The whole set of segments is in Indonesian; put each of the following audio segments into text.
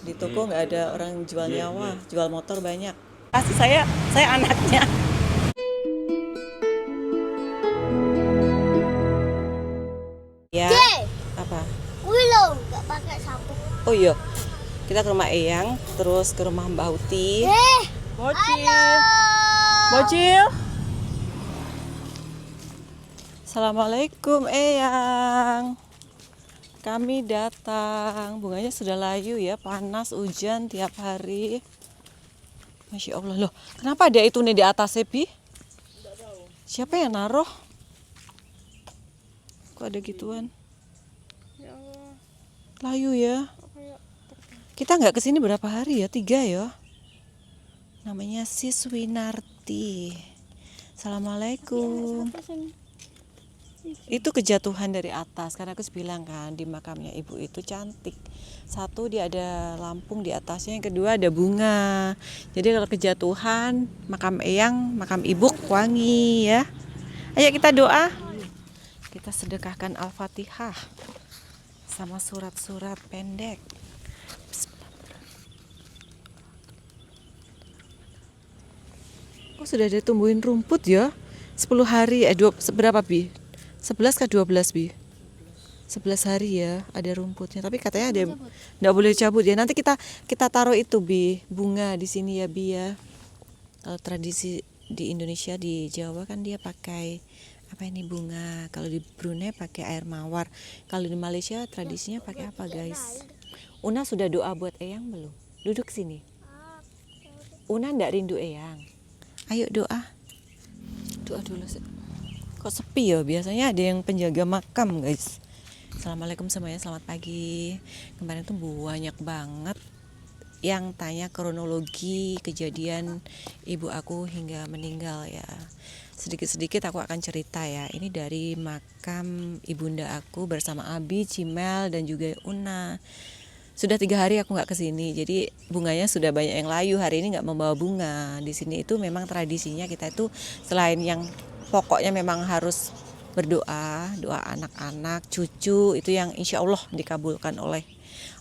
Di toko nggak ada orang jual nyawa, jual motor banyak. Kasih saya anaknya. Ya. Apa? Willow nggak pakai sabuk. Oh iya, kita ke rumah Eyang, terus ke rumah Mbak Uti. Bocil. Bocil. Assalamualaikum Eyang. Kami datang. Bunganya sudah layu ya, panas, hujan tiap hari. Masya Allah loh. Kenapa ada itu nih di atas Bi? Siapa yang naruh? Kok ada gituan? Ya Allah. Layu ya. Kita nggak kesini berapa hari ya? 3 ya. Namanya Siswinarti. Assalamualaikum. Itu kejatuhan dari atas karena aku bilang kan di makamnya ibu itu cantik. Satu dia ada lampung di atasnya, yang kedua ada bunga. Jadi kalau kejatuhan makam Eyang, makam ibu wangi ya. Ayo kita doa. Kita sedekahkan Al-Fatihah sama surat-surat pendek. Kok sudah ada tumbuhin rumput ya? 10 hari, berapa Bi? 11 ke 12 Bi? 11 hari ya ada rumputnya, tapi katanya ada enggak boleh cabut ya. Nanti kita taruh itu Bi, bunga di sini ya Bi ya. Kalau tradisi di Indonesia, di Jawa kan dia pakai apa ini, bunga. Kalau di Brunei pakai air mawar. Kalau di Malaysia tradisinya pakai apa guys? Una sudah doa buat Eyang belum? Duduk sini. Una enggak rindu Eyang? Ayo doa. Doa dulu. Kok sepi ya? Biasanya ada yang penjaga makam guys. Assalamualaikum semuanya, selamat pagi. Kemarin tuh banyak banget yang tanya kronologi kejadian ibu aku hingga meninggal ya. Sedikit-sedikit aku akan cerita ya. Ini dari makam ibunda aku bersama Abi, Cimel dan juga Una. Sudah 3 hari aku nggak kesini, jadi bunganya sudah banyak yang layu. Hari ini nggak membawa bunga. Di sini itu memang tradisinya kita itu selain yang pokoknya memang harus berdoa, doa anak-anak, cucu itu yang insya Allah dikabulkan oleh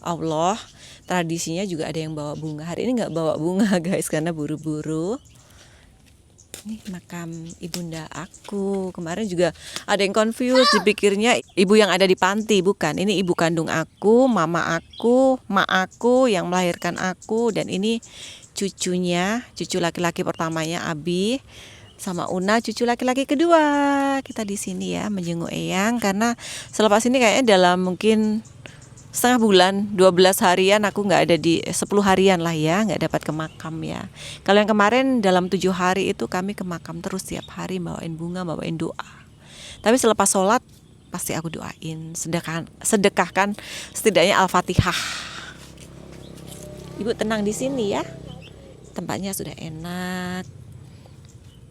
Allah. Tradisinya juga ada yang bawa bunga. Hari ini nggak bawa bunga guys karena buru-buru. Ini makam ibunda aku. Kemarin juga ada yang confused, dipikirnya ibu yang ada di panti, bukan. Ini ibu kandung aku, mama aku, mak aku yang melahirkan aku, dan ini cucunya, cucu laki-laki pertamanya Abi sama Una, cucu laki-laki kedua. Kita di sini ya menjenguk Eyang karena selepas ini kayaknya dalam mungkin setengah bulan, 12 harian aku nggak ada 10 harian lah ya, nggak dapat ke makam ya. Kalau yang kemarin dalam 7 hari itu kami ke makam terus tiap hari, bawain bunga, bawain doa. Tapi selepas sholat pasti aku doain, sedekahkan setidaknya Al-Fatihah. Ibu tenang di sini ya. Tempatnya sudah enak.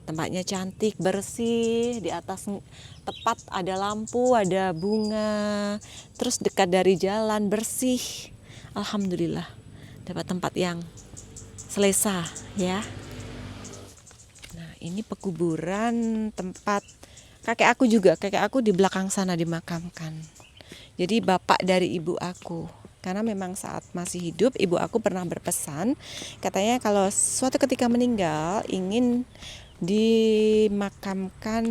Tempatnya cantik, bersih, di atas tepat ada lampu, ada bunga, terus dekat dari jalan, bersih. Alhamdulillah, dapat tempat yang selesa ya. Nah, ini pekuburan tempat kakek aku juga, kakek aku di belakang sana dimakamkan. Jadi bapak dari ibu aku. Karena memang saat masih hidup, ibu aku pernah berpesan, katanya kalau suatu ketika meninggal ingin dimakamkan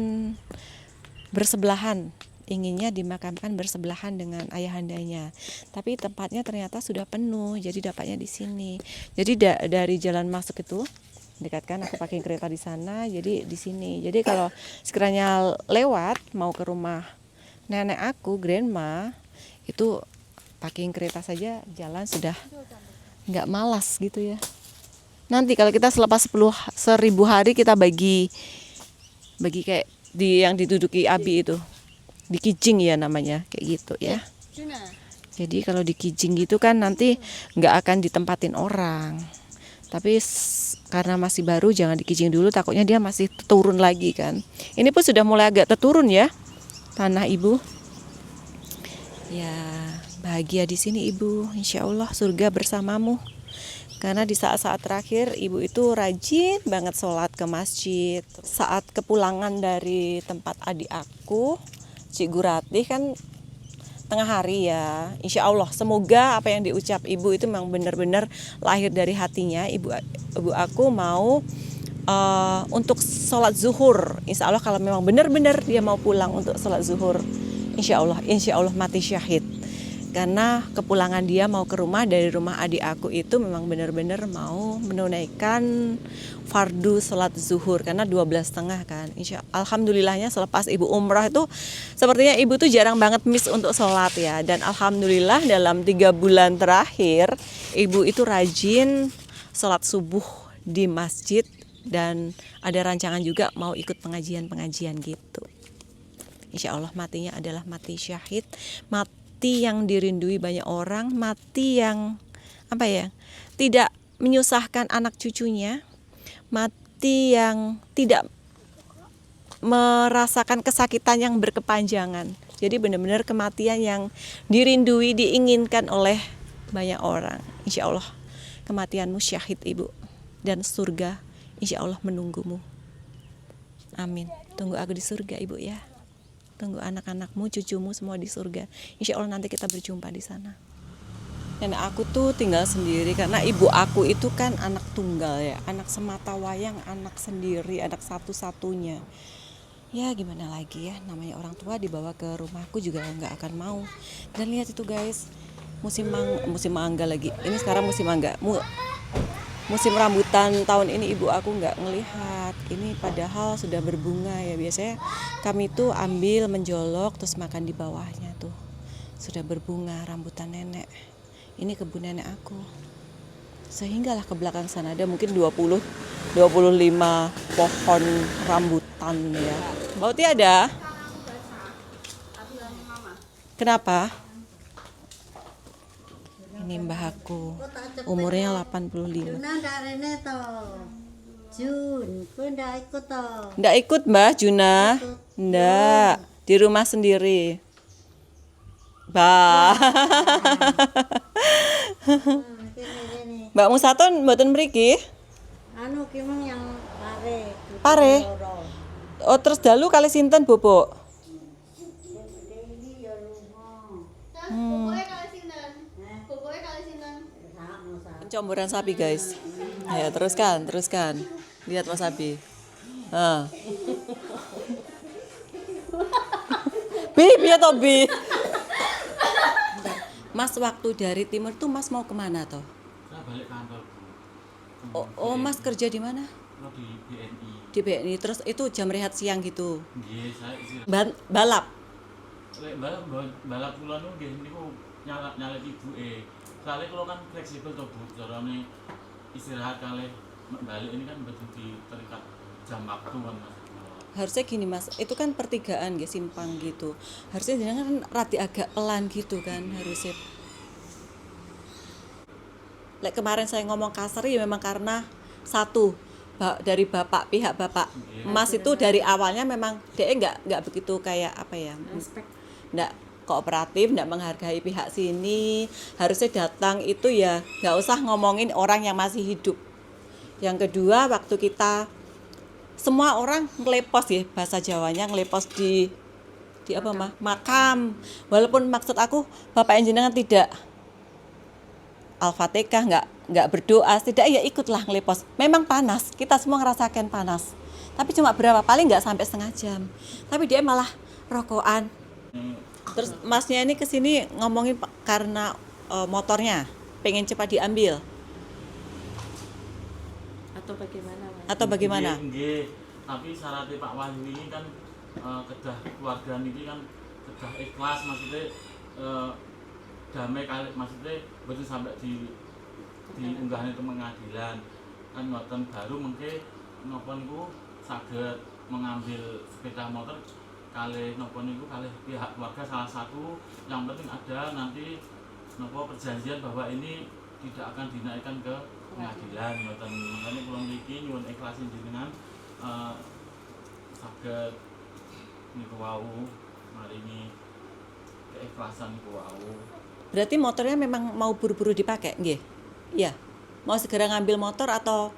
bersebelahan, inginnya dimakamkan bersebelahan dengan ayahandanya, tapi tempatnya ternyata sudah penuh, jadi dapatnya di sini. Jadi dari jalan masuk itu dekat kan, aku pakai kereta di sana, jadi di sini. Jadi kalau sekiranya lewat mau ke rumah nenek aku, grandma, itu pakai kereta saja, jalan sudah nggak malas gitu ya. Nanti kalau kita selepas 1000 hari kita bagi kayak di yang diduduki Abi itu, di kijing ya namanya, kayak gitu ya. Jadi kalau di kijing gitu kan nanti nggak akan ditempatin orang. Tapi karena masih baru jangan di kijing dulu, takutnya dia masih turun lagi kan. Ini pun sudah mulai agak terturun ya tanah ibu. Ya bahagia di sini ibu, insya Allah surga bersamamu. Karena di saat-saat terakhir ibu itu rajin banget sholat ke masjid. Saat kepulangan dari tempat adik aku, Cik Gurati kan tengah hari ya. Insya Allah semoga apa yang diucap ibu itu memang benar-benar lahir dari hatinya. Ibu aku mau untuk sholat zuhur. Insya Allah kalau memang benar-benar dia mau pulang untuk sholat zuhur, insya Allah mati syahid. Karena kepulangan dia mau ke rumah dari rumah adik aku itu memang benar-benar mau menunaikan fardu sholat zuhur karena 12.30 kan. Alhamdulillahnya selepas ibu umrah itu sepertinya ibu tuh jarang banget miss untuk sholat ya. Dan alhamdulillah dalam 3 bulan terakhir ibu itu rajin sholat subuh di masjid dan ada rancangan juga mau ikut pengajian-pengajian gitu. Insya Allah matinya adalah mati syahid, mati yang dirindui banyak orang, mati yang tidak menyusahkan anak cucunya, mati yang tidak merasakan kesakitan yang berkepanjangan. Jadi benar-benar kematian yang dirindui, diinginkan oleh banyak orang. Insya Allah kematianmu syahid ibu, dan surga insya Allah menunggumu. Amin. Tunggu aku di surga ibu ya. Tunggu anak-anakmu, cucumu semua di surga. Insya Allah nanti kita berjumpa di sana. Dan aku tuh tinggal sendiri karena ibu aku itu kan anak tunggal ya, anak semata wayang, anak sendiri, anak satu-satunya. Ya gimana lagi ya, namanya orang tua dibawa ke rumahku juga nggak akan mau. Dan lihat itu guys, musim mangga lagi. Ini sekarang musim mangga. Musim rambutan tahun ini ibu aku nggak ngelihat. Ini padahal sudah berbunga ya. Biasanya kami tuh ambil menjolok terus makan di bawahnya tuh. Sudah berbunga rambutan nenek. Ini kebun nenek aku. Sehinggalah ke belakang sana ada mungkin 20-25 pohon rambutan ya. Bauti ada? Kenapa? Ini mbah aku, umurnya 85. Nggak ikut mbah Juna? Nggak, di rumah sendiri. Bah. Mbak Musaton mboten mriki? Anu kimeng yang pare. Pare. Oh terus dalu kali sinten Bobok? Pencomboran sapi guys. Ayo teruskan. Lihat Mas Abi. Bi atau Bi? Mas waktu dari timur tuh Mas mau kemana toh? Saya balik kantor. Oh Mas kerja di mana? Di BNI. Di BNI. Terus itu jam rehat siang gitu. Nggih, saya istirahat. Balap. Lek balap kula nggih niku nyalek ibuke. Soalnya kalau kan fleksibel toh Bu, carane istirahat kalih balik ini kan betul terikat jam waktu kan Mas. Harusnya gini Mas, itu kan pertigaan ya simpang gitu. Harusnya jangan rati agak pelan gitu kan harusnya. Lek kemarin saya ngomong kasar ya memang karena satu dari pihak bapak Mas itu dari awalnya memang dia nggak begitu kayak nggak kooperatif, nggak menghargai pihak sini. Harusnya datang itu ya nggak usah ngomongin orang yang masih hidup. Yang kedua waktu kita semua orang ngelepos ya bahasa Jawanya, ngelepos di makam. Walaupun maksud aku bapak jenengan tidak Al-Fatihah, nggak berdoa, tidak ya ikutlah ngelepos. Memang panas, kita semua ngerasakan panas. Tapi cuma berapa, paling nggak sampai setengah jam. Tapi dia malah rokokan. Terus Masnya ini kesini ngomongin karena motornya pengen cepat diambil. Atau bagaimana? Nggih, tapi syaratnya Pak Wahyu ini kan kedah keluarga niki kan kedah ikhlas, maksudnya damai kali, maksudnya betul sampai diunggahnya ke pengadilan kan ngoten baru mungkin napa niku saged mengambil sepeda motor kali napa niku kali pihak keluarga salah satu. Yang penting ada nanti napa perjanjian bahwa ini tidak akan dinaikkan ke pengadilan ngoten. Makanya kula mriki nyuwun ikhlasin jenengan saged niku wau maringi keikhlasan niku wau. Berarti motornya memang mau buru-buru dipakai, nggih? Iya. Mau segera ngambil motor atau?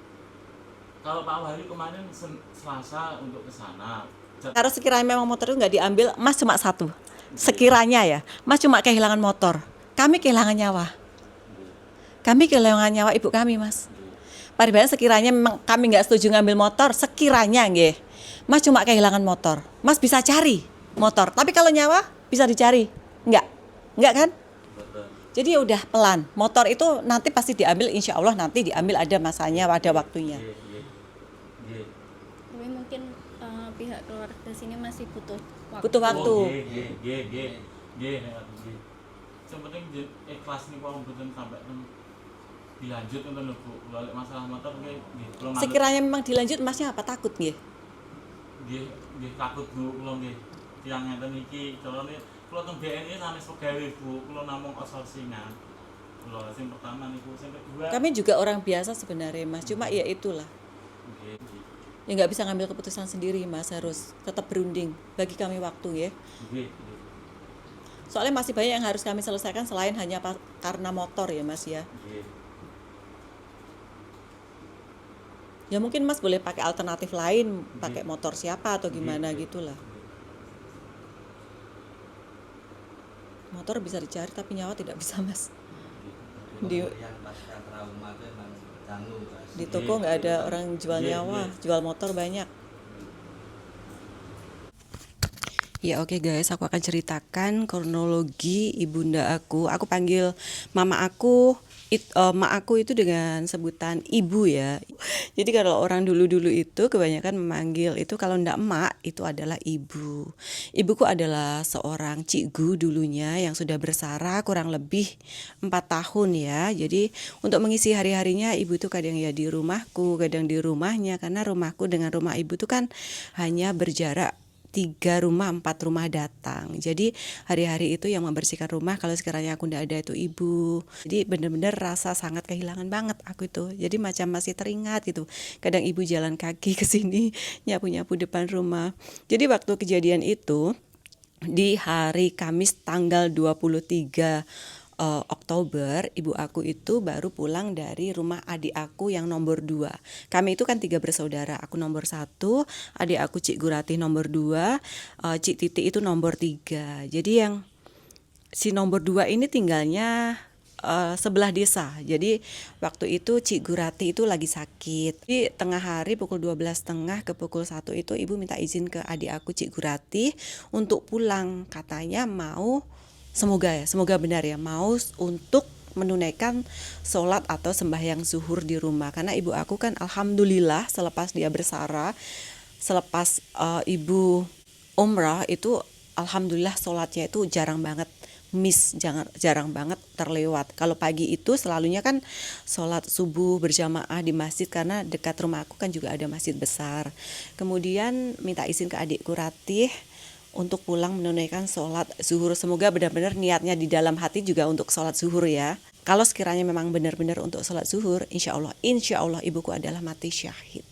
Kalau Pak Wahyu kemarin Selasa untuk ke sana. Kalau sekiranya memang motor itu nggak diambil, Mas cuma satu. sekiranya ya, Mas cuma kehilangan motor, kami kehilangan nyawa. Kami kehilangan nyawa ibu kami, Mas. Paribaya sekiranya memang kami nggak setuju ngambil motor, sekiranya nggih, Mas cuma kehilangan motor, Mas bisa cari motor. Tapi kalau nyawa bisa dicari, nggak kan? Jadi ya udah pelan. Motor itu nanti pasti diambil, insya Allah nanti diambil, ada masanya, ada waktunya. Tapi mungkin pihak keluarga sini masih butuh waktu. Butuh waktu. Yang penting ikhlas nih kalau mboten sampai dilanjut ngoten lho Bu. Balik masalah motor nggih kula manut. Sekiranya memang dilanjut, Masnya apa takut nggih? Nggih takut Bu kula nggih. Tiyang ngeten iki carane kula teng BNI sanes pegawe Bu, kula namung outsourcingan. Kula sing pertama niku, sing kedua Kami juga orang biasa sebenarnya, Mas. Cuma ya itulah. nggih. Ya nggak bisa ngambil keputusan sendiri, Mas, harus tetap berunding. Bagi kami waktu ya. Nggih. Soalnya masih banyak yang harus kami selesaikan selain hanya karena motor ya, Mas ya. Nggih. Ya mungkin Mas boleh pakai alternatif lain, pakai motor siapa atau gimana gitulah. Motor bisa dicari tapi nyawa tidak bisa, Mas. Di toko nggak ada orang jual nyawa, jual motor banyak. Ya oke guys, aku akan ceritakan kronologi ibunda aku. Aku panggil mama aku, mak aku itu dengan sebutan ibu ya. Jadi kalau orang dulu-dulu itu kebanyakan memanggil itu, kalau ndak emak itu adalah ibu. Ibuku adalah seorang cikgu dulunya yang sudah bersara kurang lebih 4 tahun ya. Jadi untuk mengisi hari-harinya ibu itu kadang ya di rumahku, kadang di rumahnya, karena rumahku dengan rumah ibu itu kan hanya berjarak 3 rumah 4 rumah datang. Jadi hari-hari itu yang membersihkan rumah kalau sekiranya aku ndak ada itu ibu. Jadi benar-benar rasa sangat kehilangan banget aku itu. Jadi macam masih teringat gitu. Kadang ibu jalan kaki ke sini nyapu-nyapu depan rumah. Jadi waktu kejadian itu di hari Kamis tanggal 23 Oktober, ibu aku itu baru pulang dari rumah adik aku yang nomor 2. Kami itu kan 3 bersaudara. Aku nomor 1, adik aku Cik Gurati nomor 2, Cik Titi itu nomor 3. Jadi yang si nomor 2 ini tinggalnya sebelah desa. Jadi waktu itu Cik Gurati itu lagi sakit. Di tengah hari pukul 12.30 ke pukul 1 itu ibu minta izin ke adik aku Cik Gurati untuk pulang. Katanya mau, semoga benar ya, mau untuk menunaikan sholat atau sembahyang zuhur di rumah. Karena ibu aku kan alhamdulillah selepas dia bersara, selepas ibu umrah itu alhamdulillah sholatnya itu jarang banget jarang banget terlewat. Kalau pagi itu selalunya kan sholat subuh berjamaah di masjid, karena dekat rumah aku kan juga ada masjid besar. Kemudian minta izin ke adikku Ratih untuk pulang menunaikan sholat zuhur. Semoga benar-benar niatnya di dalam hati juga untuk sholat zuhur ya. Kalau sekiranya memang benar-benar untuk sholat zuhur, insya Allah ibuku adalah mati syahid.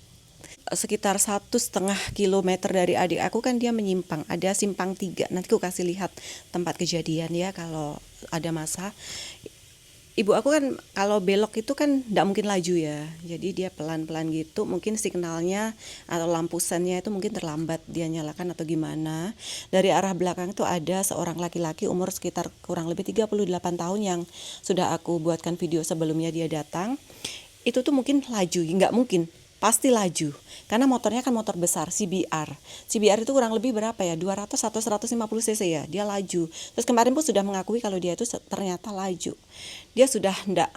Sekitar 1,5 kilometer dari adik aku kan dia menyimpang, ada simpang 3. Nanti aku kasih lihat tempat kejadian ya kalau ada masa. Ibu aku kan kalau belok itu kan tidak mungkin laju ya, jadi dia pelan-pelan gitu, mungkin signalnya atau lampu sennya itu mungkin terlambat dia nyalakan atau gimana. Dari arah belakang itu ada seorang laki-laki umur sekitar kurang lebih 38 tahun yang sudah aku buatkan video sebelumnya dia datang. Itu tuh mungkin laju, nggak mungkin, pasti laju. Karena motornya kan motor besar, CBR. CBR itu kurang lebih berapa ya? 200 atau 150 cc ya. Dia laju. Terus kemarin pun sudah mengakui kalau dia itu ternyata laju. Dia sudah ndak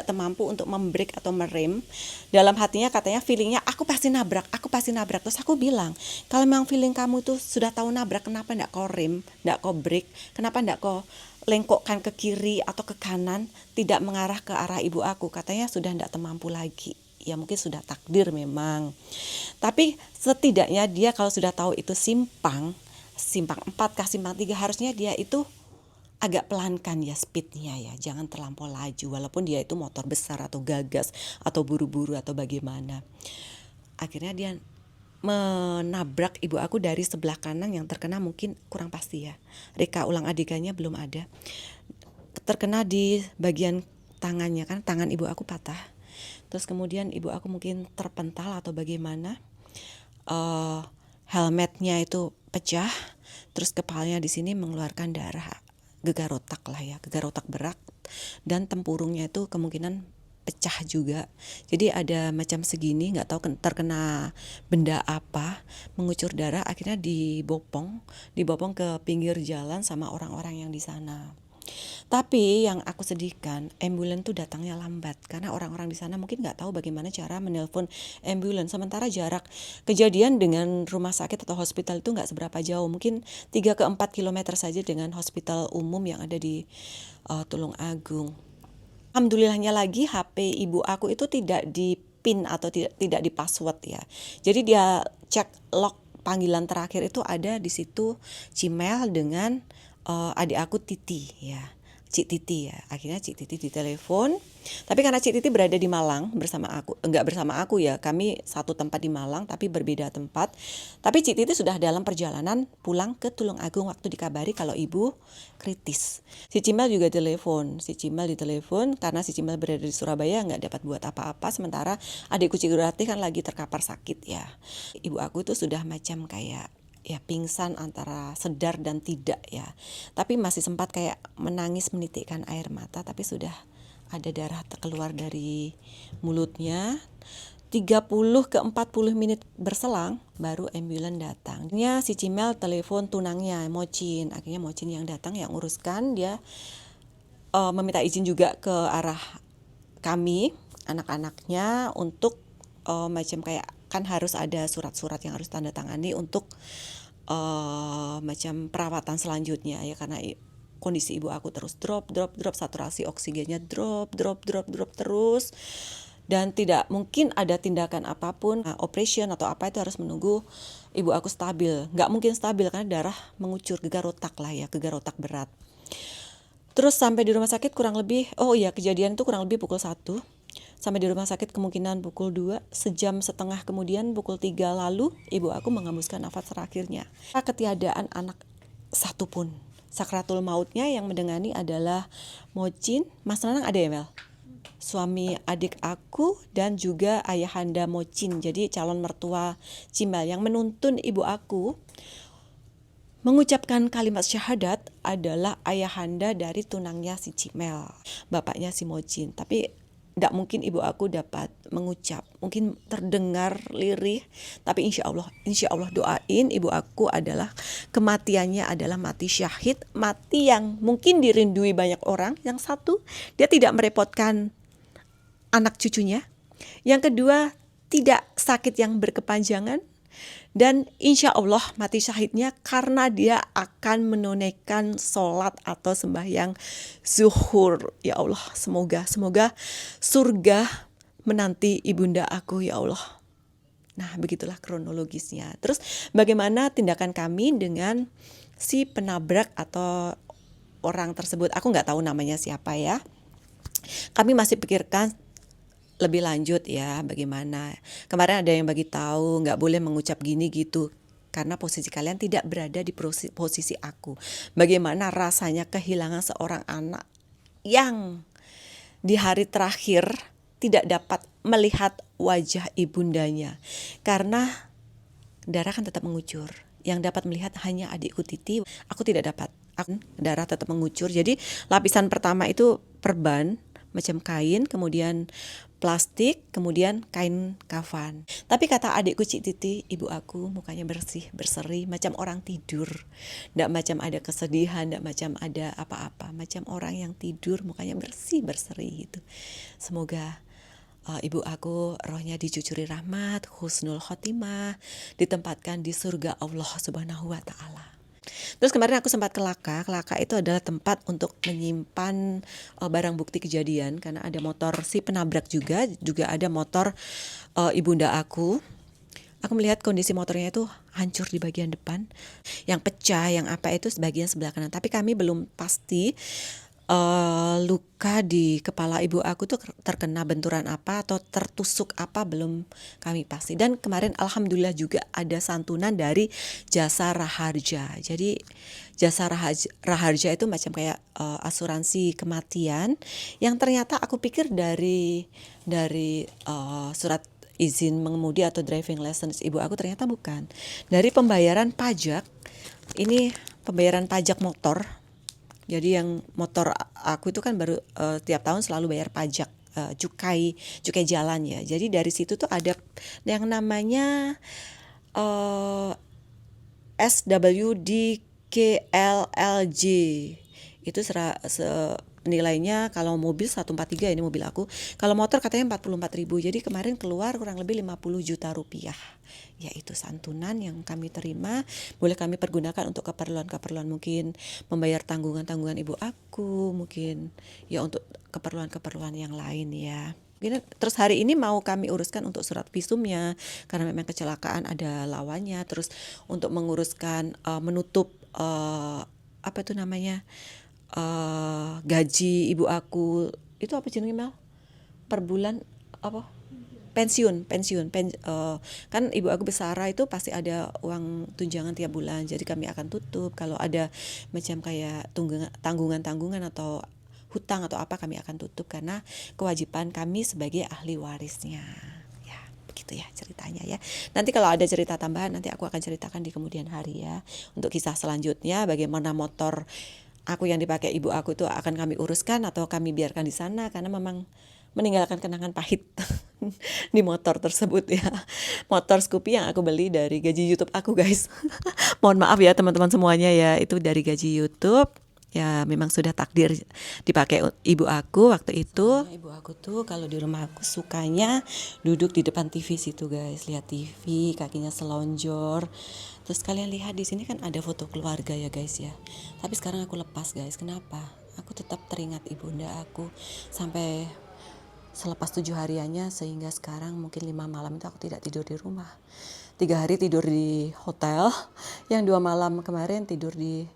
termampu untuk membreak atau merem. Dalam hatinya katanya feelingnya aku pasti nabrak. Terus aku bilang, kalau memang feeling kamu tuh sudah tahu nabrak, kenapa ndak kau rem, ndak kau break, kenapa ndak kau lengkokkan ke kiri atau ke kanan, tidak mengarah ke arah ibu aku. Katanya sudah ndak termampu lagi. Ya mungkin sudah takdir memang. Tapi setidaknya dia kalau sudah tahu itu simpang 4 kah simpang 3, harusnya dia itu agak pelankan ya speednya ya, jangan terlampau laju walaupun dia itu motor besar atau gagas atau buru-buru atau bagaimana. Akhirnya dia menabrak ibu aku dari sebelah kanan yang terkena mungkin kurang pasti ya. Reka ulang adegannya belum ada. Terkena di bagian tangannya, kan tangan ibu aku patah. Terus kemudian ibu aku mungkin terpental atau bagaimana, helmetnya itu pecah. terus kepalanya di sini mengeluarkan darah, gegar otak lah ya, gegar otak berat, dan tempurungnya itu kemungkinan pecah juga. Jadi ada macam segini, nggak tahu terkena benda apa, mengucur darah, akhirnya dibopong ke pinggir jalan sama orang-orang yang di sana. Tapi yang aku sedihkan, ambulan tuh datangnya lambat karena orang-orang di sana mungkin nggak tahu bagaimana cara menelpon ambulan. Sementara jarak kejadian dengan rumah sakit atau hospital itu nggak seberapa jauh, mungkin 3 ke 4 kilometer saja dengan hospital umum yang ada di Tulung Agung. Alhamdulillahnya lagi HP ibu aku itu tidak di pin atau tidak di password ya. Jadi dia cek log panggilan terakhir itu ada di situ Gmail dengan adik aku Titi ya, Cik Titi ya. Akhirnya Cik Titi ditelepon. Tapi karena Cik Titi berada di Malang bersama aku, enggak bersama aku ya, kami satu tempat di Malang tapi berbeda tempat. Tapi Cik Titi sudah dalam perjalanan pulang ke Tulung Agung waktu dikabari kalau ibu kritis. Si Cimel juga ditelepon. Si Cimel ditelepon karena si Cimel berada di Surabaya, nggak dapat buat apa-apa. Sementara adikku Cik Rati kan lagi terkapar sakit ya. Ibu aku itu sudah macam kayak ya pingsan antara sedar dan tidak ya. Tapi masih sempat kayak menangis menitikkan air mata, tapi sudah ada darah keluar dari mulutnya. 30 ke 40 menit berselang baru ambulan datang. Akhirnya si Cimel telepon tunangnya Mocin. Akhirnya Mocin yang datang, yang uruskan. Dia meminta izin juga ke arah kami anak-anaknya untuk macam kayak kan harus ada surat-surat yang harus tanda tangani untuk macam perawatan selanjutnya ya, karena kondisi ibu aku terus drop, saturasi oksigennya drop terus, dan tidak mungkin ada tindakan apapun, operation atau apa, itu harus menunggu ibu aku stabil. Nggak mungkin stabil karena darah mengucur, gegar otak lah ya, gegar otak berat. Terus sampai di rumah sakit kurang lebih, kejadian itu kurang lebih pukul 1. Sampai di rumah sakit kemungkinan pukul 2, sejam setengah kemudian pukul 3 lalu ibu aku menghembuskan nafas terakhirnya. Ketiadaan anak satu pun. Sakratul mautnya yang mendengani adalah Mocin, Mas Nanang ada ya Mel? Suami adik aku dan juga ayahanda Mocin, jadi calon mertua Cimel yang menuntun ibu aku. Mengucapkan kalimat syahadat adalah ayahanda dari tunangnya si Cimel, bapaknya si Mocin. Tapi tidak mungkin ibu aku dapat mengucap, mungkin terdengar lirih, tapi insya Allah doain ibu aku adalah kematiannya adalah mati syahid, mati yang mungkin dirindui banyak orang. Yang satu, dia tidak merepotkan anak cucunya. Yang kedua, tidak sakit yang berkepanjangan. Dan insya Allah mati syahidnya karena dia akan menunaikan sholat atau sembahyang zuhur. Ya Allah, semoga surga menanti ibunda aku ya Allah. Nah, begitulah kronologisnya. Terus bagaimana tindakan kami dengan si penabrak atau orang tersebut? Aku nggak tahu namanya siapa ya. Kami masih pikirkan lebih lanjut ya, bagaimana. Kemarin ada yang bagi tahu nggak boleh mengucap gini gitu karena posisi kalian tidak berada di posisi aku. Bagaimana rasanya kehilangan seorang anak yang di hari terakhir tidak dapat melihat wajah ibundanya karena darah kan tetap mengucur. Yang dapat melihat hanya adikku Titi, aku tidak dapat. Darah tetap mengucur. Jadi lapisan pertama itu perban macam kain, kemudian plastik, kemudian kain kafan. Tapi kata adikku Cik Titi, ibu aku mukanya bersih, berseri, macam orang tidur. Nggak macam ada kesedihan, nggak macam ada apa-apa. Macam orang yang tidur, mukanya bersih, berseri gitu. Semoga ibu aku rohnya dicucuri rahmat, husnul khotimah, ditempatkan di surga Allah Subhanahu wa Ta'ala. Terus kemarin aku sempat ke Laka. Laka itu adalah tempat untuk menyimpan barang bukti kejadian karena ada motor si penabrak juga ada motor ibunda aku. Aku melihat kondisi motornya itu hancur di bagian depan, yang pecah, yang apa itu sebagian sebelah kanan. Tapi kami belum pasti luka di kepala ibu aku tuh terkena benturan apa atau tertusuk apa, belum kami pasti. Dan kemarin alhamdulillah juga ada santunan dari Jasa Raharja. Jadi Jasa Raharja itu macam kayak asuransi kematian yang ternyata aku pikir dari surat izin mengemudi atau driving license ibu aku, ternyata bukan. Dari pembayaran pajak Ini pembayaran pajak motor. Jadi yang motor aku itu kan baru tiap tahun selalu bayar pajak cukai jalan ya. Jadi dari situ tuh ada yang namanya SWDKLLJ. Itu nilainya kalau mobil 143, ini mobil aku. Kalau motor katanya 44.000. Jadi kemarin keluar kurang lebih 50 juta rupiah. Yaitu santunan yang kami terima, boleh kami pergunakan untuk keperluan-keperluan, mungkin membayar tanggungan-tanggungan ibu aku, mungkin ya untuk keperluan-keperluan yang lain ya. Terus hari ini mau kami uruskan untuk surat visumnya karena memang kecelakaan ada lawannya. Terus untuk menguruskan menutup apa itu namanya, gaji ibu aku itu apa jenenge Mel? Per bulan apa? Pensiun. Kan ibu aku Besara itu pasti ada uang tunjangan tiap bulan. Jadi kami akan tutup kalau ada macam kayak tanggungan atau hutang atau apa, kami akan tutup karena kewajiban kami sebagai ahli warisnya. Ya, begitu ya ceritanya ya. Nanti kalau ada cerita tambahan nanti aku akan ceritakan di kemudian hari ya. Untuk kisah selanjutnya bagaimana motor aku yang dipakai ibu aku itu akan kami uruskan atau kami biarkan di sana karena memang meninggalkan kenangan pahit di motor tersebut ya. Motor Scoopy yang aku beli dari gaji YouTube aku guys. Mohon maaf ya teman-teman semuanya ya, itu dari gaji YouTube. Ya memang sudah takdir dipakai ibu aku waktu itu. Ibu aku tuh kalau di rumah aku sukanya duduk di depan TV situ guys, lihat TV, kakinya selonjor. Terus kalian lihat di sini kan ada foto keluarga ya guys ya. Tapi sekarang aku lepas guys. Kenapa? Aku tetap teringat ibunda aku sampai selepas 7 hariannya, sehingga sekarang mungkin 5 malam itu aku tidak tidur di rumah. 3 hari tidur di hotel, yang 2 malam kemarin tidur di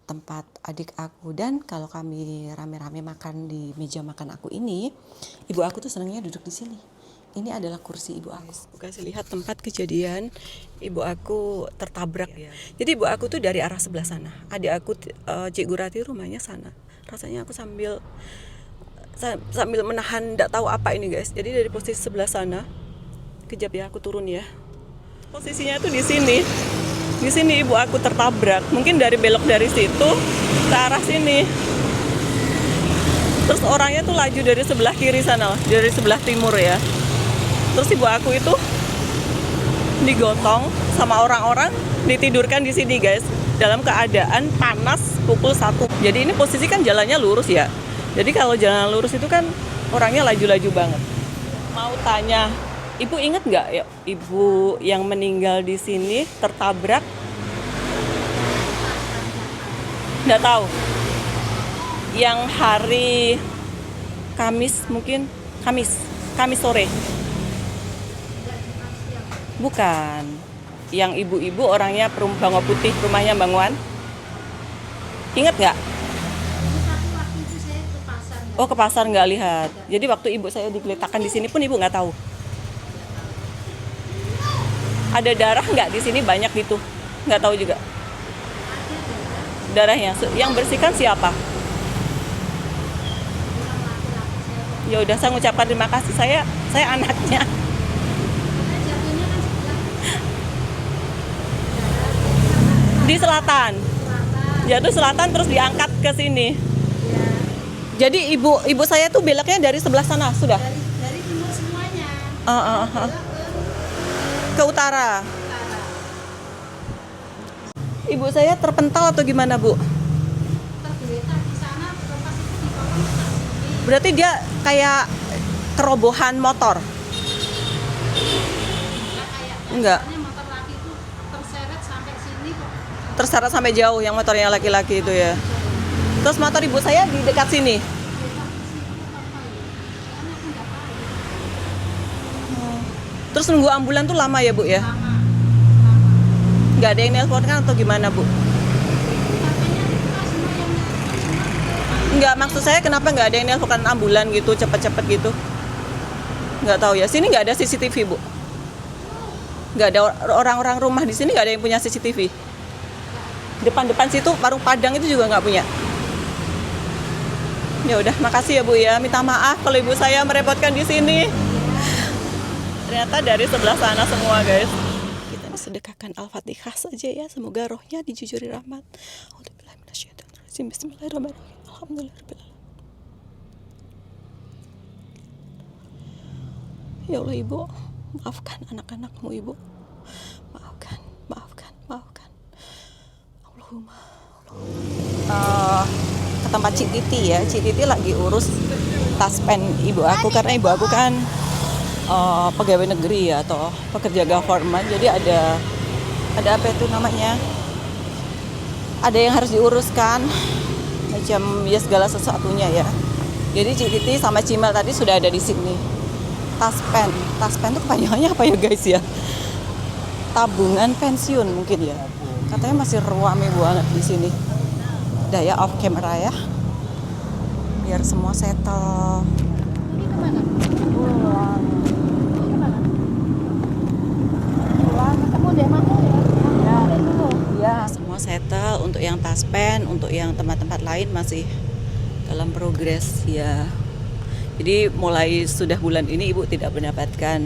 tempat adik aku. Dan kalau kami rame-rame makan di meja makan aku ini, ibu aku tuh senangnya duduk di sini. Ini adalah kursi ibu aku. Kasih lihat tempat kejadian ibu aku tertabrak ya. Jadi ibu aku tuh dari arah sebelah sana. Adik aku Cik Gurati rumahnya sana. Rasanya aku sambil menahan enggak tahu apa ini guys. Jadi dari posisi sebelah sana, kejap ya aku turun ya. Posisinya tuh di sini. Di sini ibu aku tertabrak. Mungkin dari belok dari situ ke arah sini. Terus orangnya tuh laju dari sebelah kiri sana, dari sebelah timur ya. Terus ibu aku itu digotong sama orang-orang, ditidurkan di sini guys, dalam keadaan panas pukul 1. Jadi ini posisi kan jalannya lurus ya. Jadi kalau jalan lurus itu kan orangnya laju-laju banget. Mau tanya, ibu ingat nggak ya ibu yang meninggal di sini tertabrak? Nggak tahu. Yang hari Kamis mungkin, Kamis sore. Bukan. Yang ibu-ibu orangnya Bango Putih, rumahnya Bang Wan. Ingat nggak? Oh, ke pasar nggak lihat. Jadi waktu ibu saya digeletakkan di sini pun ibu nggak tahu. Ada darah nggak di sini banyak gitu? Nggak tahu juga. Darahnya yang bersihkan siapa? Ya udah, saya mengucapkan terima kasih. Saya anaknya. Di selatan. Jatuh selatan terus diangkat ke sini. Jadi ibu saya tuh beloknya dari sebelah sana sudah. Dari timur semuanya. Ke utara. Ibu saya terpental atau gimana, Bu? Tergeletak di sana, lepas itu di bawah sini. Berarti dia kayak kerobohan motor. Enggak. Motor laki itu terseret sampai sini kok. Terseret sampai jauh yang motornya laki-laki itu ya. Terus motor ibu saya di dekat sini. Terus nunggu ambulan tuh lama ya Bu ya? Nggak ada yang nelpon kan atau gimana Bu? Nggak, maksud saya kenapa nggak ada yang nelpon ambulan gitu cepet-cepet gitu? Nggak tahu ya. Sini nggak ada CCTV Bu? Nggak ada orang-orang rumah di sini, nggak ada yang punya CCTV? Depan situ warung Padang itu juga nggak punya? Ya udah, makasih ya Bu ya. Minta maaf kalau ibu saya merepotkan di sini. Ternyata dari sebelah sana semua guys. sedekahkan Al-Fatihah saja ya, semoga rohnya dijujuri rahmat. A'udzubillahiminasyaitonirrajim. Bismillahirrahmanirrahim. Alhamdulillahirabbil alamin. Ya Allah Ibu, maafkan anak-anakmu Ibu. Maafkan. Allahumma. Ke tempat Cik Titi ya. Cik Titi lagi urus taspen ibu aku, karena ibu aku kan pegawai negeri ya, atau pekerja government. Jadi ada apa itu namanya? Ada yang harus diuruskan, macam ya segala sesuatunya ya. Jadi Cik Titi sama Cimel tadi sudah ada di sini. Taspen itu kepanjangannya apa ya guys ya? Tabungan pensiun mungkin ya. Katanya masih rame banget di sini. Udah ya, off camera ya. Biar semua settle. Ini kemana? Pulang. Ini kemana? Pulang, ketemu deh mama ya. Ya, semua settle. Untuk yang taspen, untuk yang tempat-tempat lain masih dalam progres ya. Jadi mulai sudah bulan ini ibu tidak mendapatkan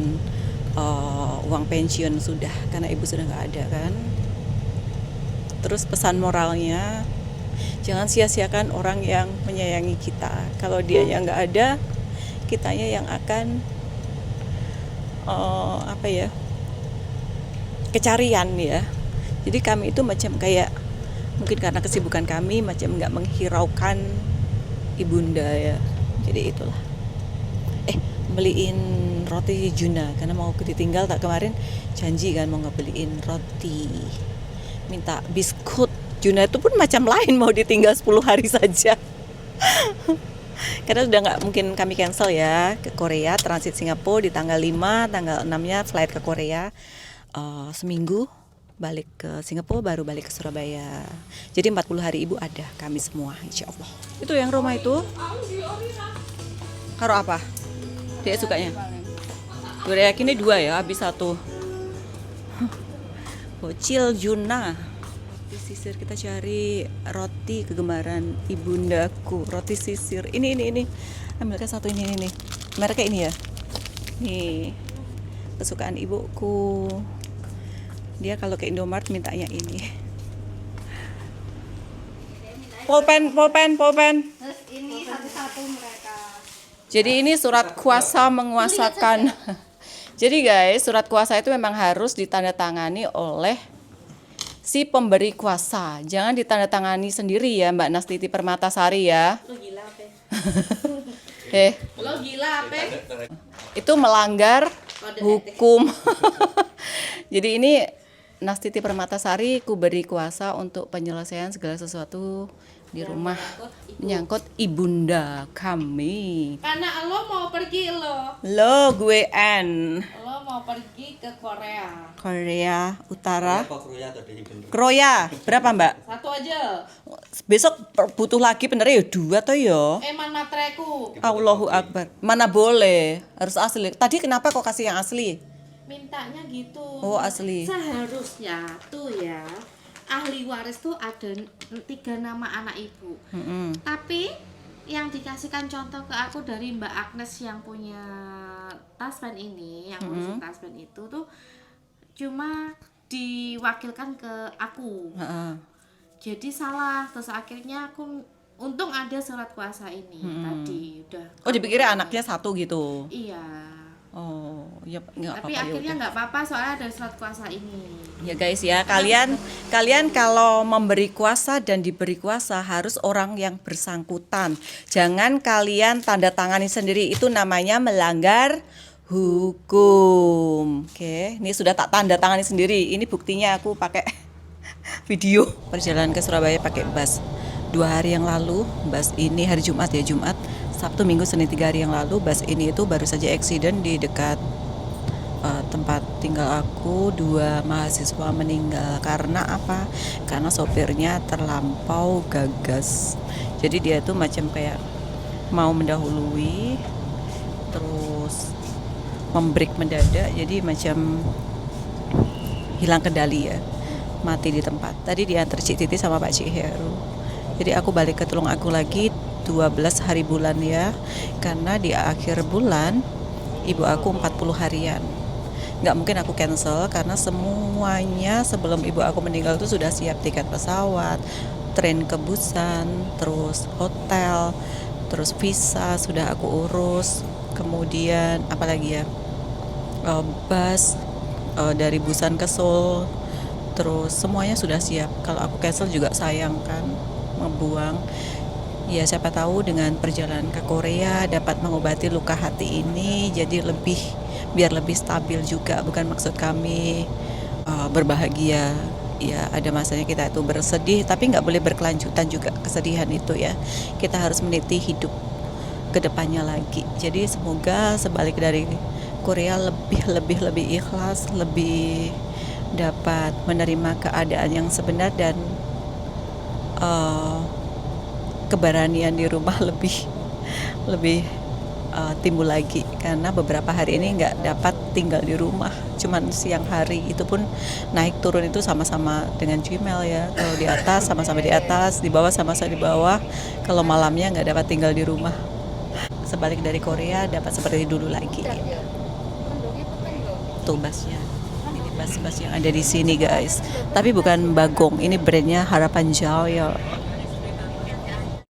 uang pensiun sudah, karena ibu sudah nggak ada kan. Terus pesan moralnya, jangan sia-siakan orang yang menyayangi kita. Kalau dia yang nggak ada, kitanya yang akan kecarian ya. Jadi kami itu macam kayak, mungkin karena kesibukan kami macam nggak menghiraukan ibunda ya. Jadi itulah. Beliin roti Juna karena mau ditinggal tak kemarin janji kan mau ngebeliin roti. Minta biskut. Juna itu pun macam lain, mau ditinggal 10 hari saja. Karena sudah nggak mungkin kami cancel ya ke Korea, transit Singapura di tanggal 5, tanggal 6-nya flight ke Korea. Seminggu balik ke Singapura, baru balik ke Surabaya. Jadi 40 hari ibu ada, kami semua insya Allah. Itu yang rumah itu karo apa? Dia sukanya. Gue yakin ini 2 ya, habis 1. Bocil Juna. Roti sisir, kita cari roti kegemaran ibundaku. Roti sisir. Ini. Ambilkan 1 ini. Mereknya ini ya. Nih. Kesukaan ibuku. Dia kalau ke Indomaret mintanya ini. Pulpen. Terus ini satu-satu mereka. Jadi ini surat kuasa menguasakan. Jadi guys, surat kuasa itu memang harus ditandatangani oleh si pemberi kuasa. Jangan ditandatangani sendiri ya, Mbak Nastiti Permatasari ya. Lo gila apa? Lo gila apa? Itu melanggar hukum. Jadi ini Nastiti Permatasari ku beri kuasa untuk penyelesaian segala sesuatu di rumah menyangkut ibunda kami. Karena lo mau pergi lo Gue mau pergi ke Korea Utara. Apa Korea tadi bener? Korea berapa Mbak? 1 aja. Besok butuh lagi bener ya 2 toh ya. Mana matreku? Allahu Akbar. Mana boleh, harus asli. Tadi kenapa kok kasih yang asli? Mintanya gitu. Oh asli. Seharusnya tuh ya, ahli waris tuh ada 3 nama anak ibu. Tapi yang dikasihkan contoh ke aku dari Mbak Agnes yang punya taspen ini, yang ngurusin taspen itu tuh cuma diwakilkan ke aku. Jadi salah, terus akhirnya aku untung ada surat kuasa ini tadi udah. Oh dipikirnya anaknya 1 gitu. Iya. Oh ya nggak Tapi apa-apa. akhirnya nggak apa-apa soalnya ada surat kuasa ini. Ya guys ya, kalian kalau memberi kuasa dan diberi kuasa harus orang yang bersangkutan. Jangan kalian tanda tangani sendiri, itu namanya melanggar hukum. Oke, ini sudah tak tanda tangani sendiri. Ini buktinya aku pakai video. Perjalanan ke Surabaya pakai bus 2 hari yang lalu. Bus ini hari Jumat ya, Jumat, Sabtu, Minggu, Senin 3 hari yang lalu. Bus ini itu baru saja accident di dekat tempat tinggal aku. 2 mahasiswa meninggal. Karena apa? Karena sopirnya terlampau gagas. Jadi dia tuh macam kayak mau mendahului, terus membreak mendadak, jadi macam hilang kendali ya, mati di tempat. Tadi diantar Cik Titi sama Pak Cik Heru. Jadi aku balik ke Tulung Agung lagi 12 hari bulan ya, karena di akhir bulan ibu aku 40 harian. nggak mungkin aku cancel karena semuanya sebelum ibu aku meninggal itu sudah siap, tiket pesawat, tren ke Busan, terus hotel, terus visa sudah aku urus, kemudian apalagi ya, bus dari Busan ke Seoul, terus semuanya sudah siap. Kalau aku cancel juga sayang kan, membuang. Ya siapa tahu dengan perjalanan ke Korea dapat mengobati luka hati ini, jadi biar lebih stabil juga. Bukan maksud kami berbahagia. Ya ada masanya kita itu bersedih, tapi nggak boleh berkelanjutan juga kesedihan itu ya. Kita harus meniti hidup kedepannya lagi. Jadi semoga sebalik dari Korea lebih ikhlas, lebih dapat menerima keadaan yang sebenar, dan keberanian di rumah lebih timbul lagi, karena beberapa hari ini nggak dapat tinggal di rumah, cuman siang hari, itu pun naik turun itu sama-sama dengan Gmail ya. Kalau di atas sama-sama di atas, di bawah sama-sama di bawah. Kalau malamnya nggak dapat tinggal di rumah. Sebalik dari Korea dapat seperti dulu lagi. Tuh basnya, ini bas yang ada di sini guys. Tapi bukan Bagong, ini brandnya Harapan Jaya.